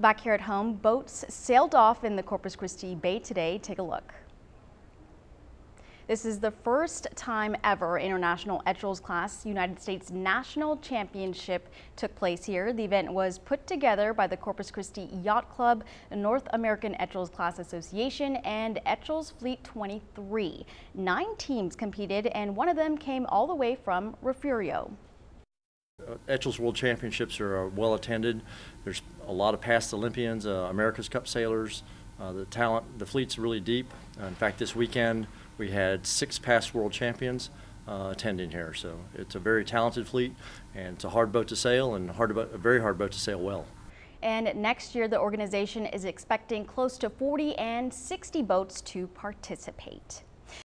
Back here at home, boats sailed off in the Corpus Christi Bay today. Take a look. This is the first time ever International Etchells Class United States National Championship took place here. The event was put together by the Corpus Christi Yacht Club, the North American Etchells Class Association, and Etchells Fleet 23. 9 teams competed, and one of them came all the way from Refugio. Etchells World Championships are well attended. There's a lot of past Olympians, America's Cup sailors. The fleet's really deep. In fact, this weekend we had 6 past world champions attending here. So it's a very talented fleet, and it's a hard boat to sail, and a very hard boat to sail well. And next year, the organization is expecting close to 40 and 60 boats to participate.